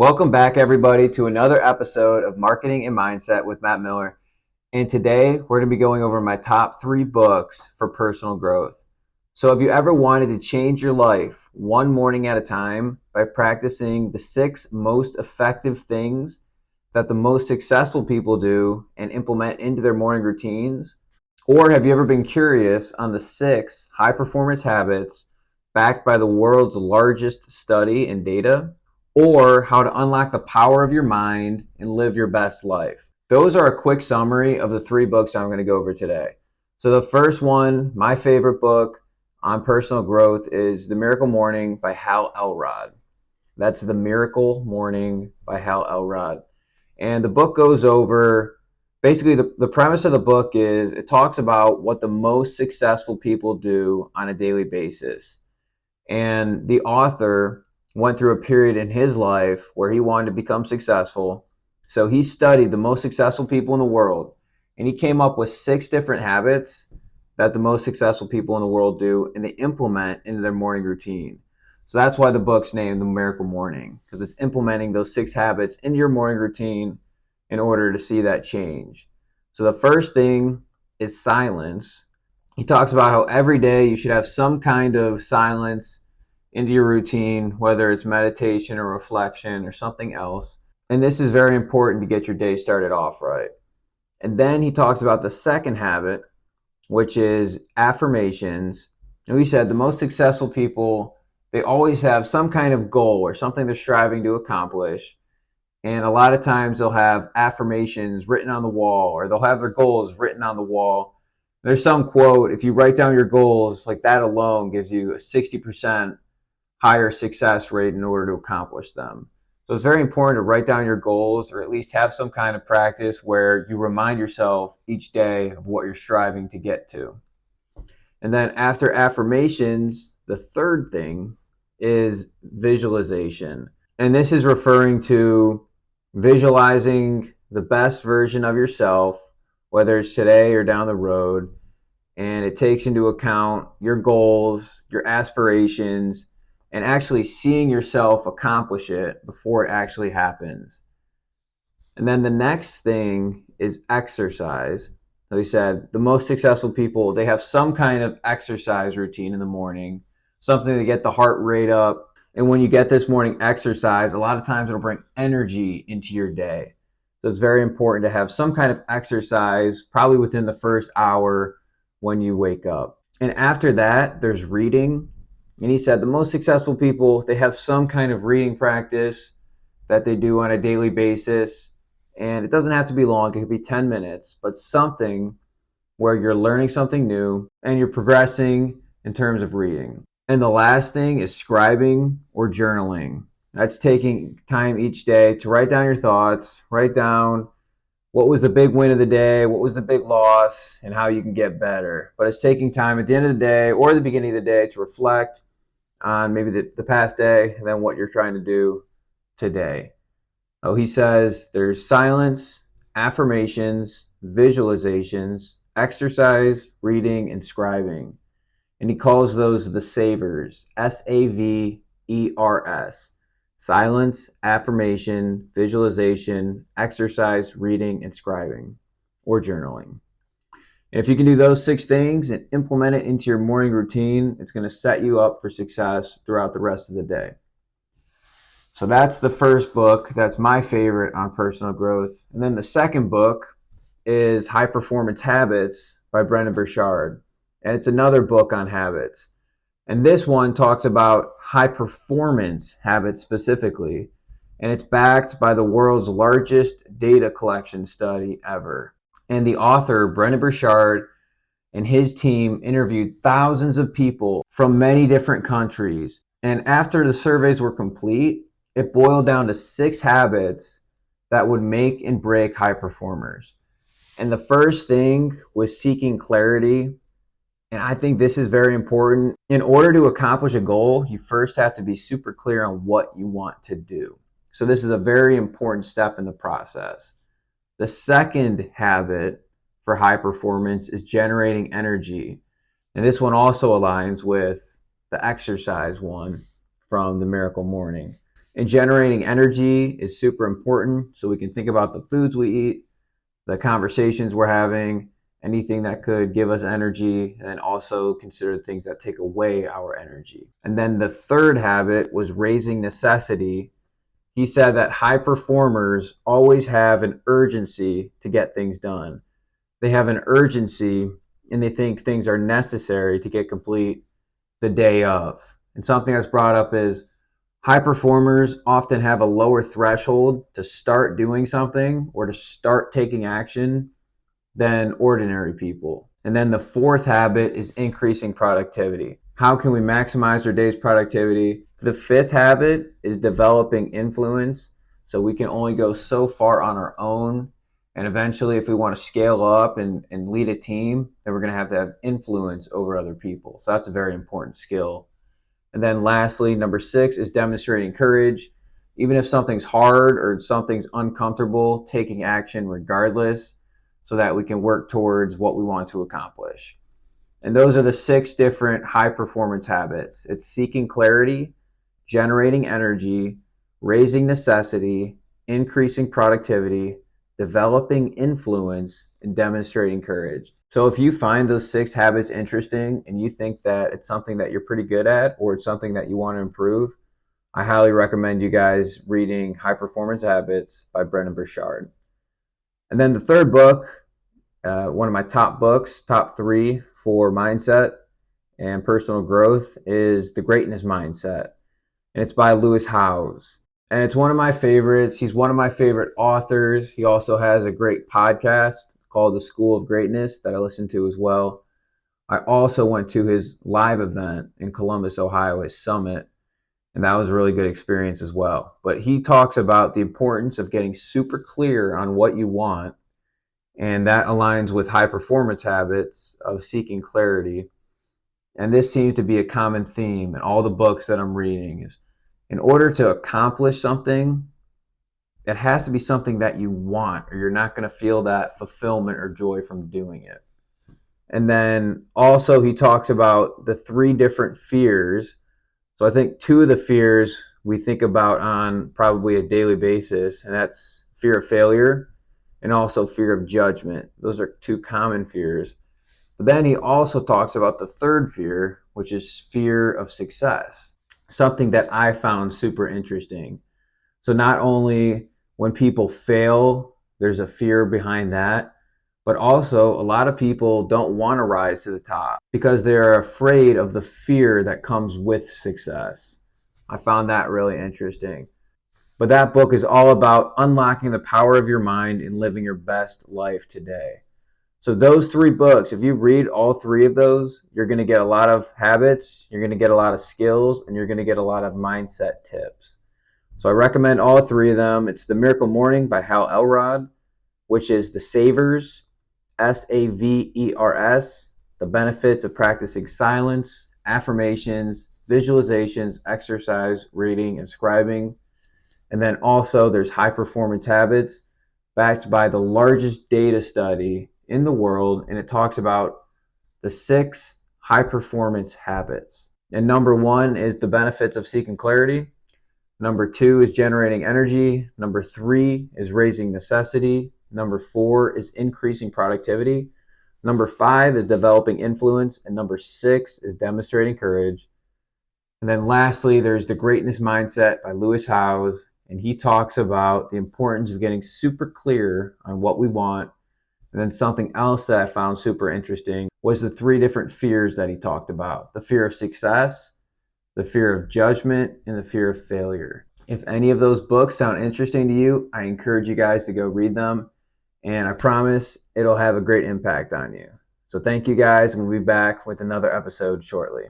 Welcome back, everybody, to another episode of Marketing and Mindset with Matt Miller. And today we're going to be going over my top 3 books for personal growth. So, have you ever wanted to change your life one morning at a time by practicing the 6 most effective things that the most successful people do and implement into their morning routines? Or have you ever been curious on the 6 high performance habits backed by the world's largest study and data? Or how to unlock the power of your mind and live your best life? Those are a quick summary of the 3 books I'm going to go over today. So the first one, my favorite book on personal growth, is The Miracle Morning by Hal Elrod. That's The Miracle Morning by Hal Elrod. And the book goes over, basically the premise of the book is it talks about what the most successful people do on a daily basis. And the author went through a period in his life where he wanted to become successful. So he studied the most successful people in the world, and he came up with 6 different habits that the most successful people in the world do, and they implement into their morning routine. So that's why the book's named The Miracle Morning, because it's implementing those 6 habits into your morning routine in order to see that change. So the first thing is silence. He talks about how every day you should have some kind of silence into your routine, whether it's meditation or reflection or something else. And this is very important to get your day started off right. And then he talks about the second habit, which is affirmations. And we said the most successful people, they always have some kind of goal or something they're striving to accomplish. And a lot of times they'll have affirmations written on the wall, or they'll have their goals written on the wall. There's some quote, if you write down your goals, like that alone gives you a 60% higher success rate in order to accomplish them. So it's very important to write down your goals, or at least have some kind of practice where you remind yourself each day of what you're striving to get to. And then after affirmations, the third thing is visualization. And this is referring to visualizing the best version of yourself, whether it's today or down the road. And it takes into account your goals, your aspirations, and actually seeing yourself accomplish it before it actually happens. And then the next thing is exercise. Like we said, the most successful people, they have some kind of exercise routine in the morning, something to get the heart rate up. And when you get this morning exercise, a lot of times it'll bring energy into your day. So it's very important to have some kind of exercise, probably within the first hour when you wake up. And after that, there's reading. And he said the most successful people, they have some kind of reading practice that they do on a daily basis. And it doesn't have to be long. It could be 10 minutes, but something where you're learning something new and you're progressing in terms of reading. And the last thing is scribing or journaling. That's taking time each day to write down your thoughts, write down what was the big win of the day, what was the big loss, and how you can get better. But it's taking time at the end of the day or the beginning of the day to reflect on maybe the past day and then what you're trying to do today. Oh, he says there's silence, affirmations, visualizations, exercise, reading, and scribing. And he calls those the savers, SAVERS. Silence, affirmation, visualization, exercise, reading, and scribing, or journaling. And if you can do those 6 things and implement it into your morning routine, it's going to set you up for success throughout the rest of the day. So that's the first book. That's my favorite on personal growth. And then the second book is High Performance Habits by Brendon Burchard. And it's another book on habits. And this one talks about high performance habits specifically. And it's backed by the world's largest data collection study ever. And the author, Brendon Burchard, and his team interviewed thousands of people from many different countries. And after the surveys were complete, it boiled down to 6 habits that would make and break high performers. And the first thing was seeking clarity. And I think this is very important. In order to accomplish a goal, you first have to be super clear on what you want to do. So this is a very important step in the process. The second habit for high performance is generating energy. And this one also aligns with the exercise one from The Miracle Morning. And generating energy is super important. So we can think about the foods we eat, the conversations we're having, anything that could give us energy, and then also consider things that take away our energy. And then the third habit was raising necessity. He said that high performers always have an urgency to get things done. They have an urgency and they think things are necessary to get complete the day of. And something that's brought up is high performers often have a lower threshold to start doing something or to start taking action than ordinary people. And then the fourth habit is increasing productivity. How can we maximize our day's productivity? The fifth habit is developing influence. So we can only go so far on our own. And eventually, if we want to scale up and lead a team, then we're going to have influence over other people. So that's a very important skill. And then lastly, number 6 is demonstrating courage. Even if something's hard or something's uncomfortable, taking action regardless so that we can work towards what we want to accomplish. And those are the 6 different high performance habits. It's seeking clarity, generating energy, raising necessity, increasing productivity, developing influence, and demonstrating courage. So if you find those 6 habits interesting and you think that it's something that you're pretty good at or it's something that you want to improve, I highly recommend you guys reading High Performance Habits by Brendon Burchard. And then the third book, one of my top books, top 3 for mindset and personal growth, is The Greatness Mindset. And it's by Lewis Howes. And it's one of my favorites. He's one of my favorite authors. He also has a great podcast called The School of Greatness that I listen to as well. I also went to his live event in Columbus, Ohio, his summit, and that was a really good experience as well. But he talks about the importance of getting super clear on what you want, and that aligns with high performance habits of seeking clarity. And this seems to be a common theme in all the books that I'm reading is in order to accomplish something, it has to be something that you want, or you're not going to feel that fulfillment or joy from doing it. And then also he talks about the 3 different fears. So I think 2 of the fears we think about on probably a daily basis, and that's fear of failure and also fear of judgment. Those are 2 common fears. But then he also talks about the third fear, which is fear of success, something that I found super interesting. So not only when people fail, there's a fear behind that, but also a lot of people don't want to rise to the top because they're afraid of the fear that comes with success. I found that really interesting. But that book is all about unlocking the power of your mind and living your best life today. So those 3 books, if you read all 3 of those, you're going to get a lot of habits, you're going to get a lot of skills, and you're going to get a lot of mindset tips. So I recommend all 3 of them. It's The Miracle Morning by Hal Elrod, which is The Savers, Savers, The Benefits of Practicing Silence, Affirmations, Visualizations, Exercise, Reading, and Scribing. And then also there's High Performance Habits, backed by the largest data study in the world, and it talks about the 6 high performance habits. And number 1 is the benefits of seeking clarity. Number 2 is generating energy. Number 3 is raising necessity. Number 4 is increasing productivity. Number 5 is developing influence. And number 6 is demonstrating courage. And then lastly, there's The Greatness Mindset by Lewis Howes. And he talks about the importance of getting super clear on what we want. And then something else that I found super interesting was the 3 different fears that he talked about. The fear of success, the fear of judgment, and the fear of failure. If any of those books sound interesting to you, I encourage you guys to go read them. And I promise it'll have a great impact on you. So thank you guys, and we'll be back with another episode shortly.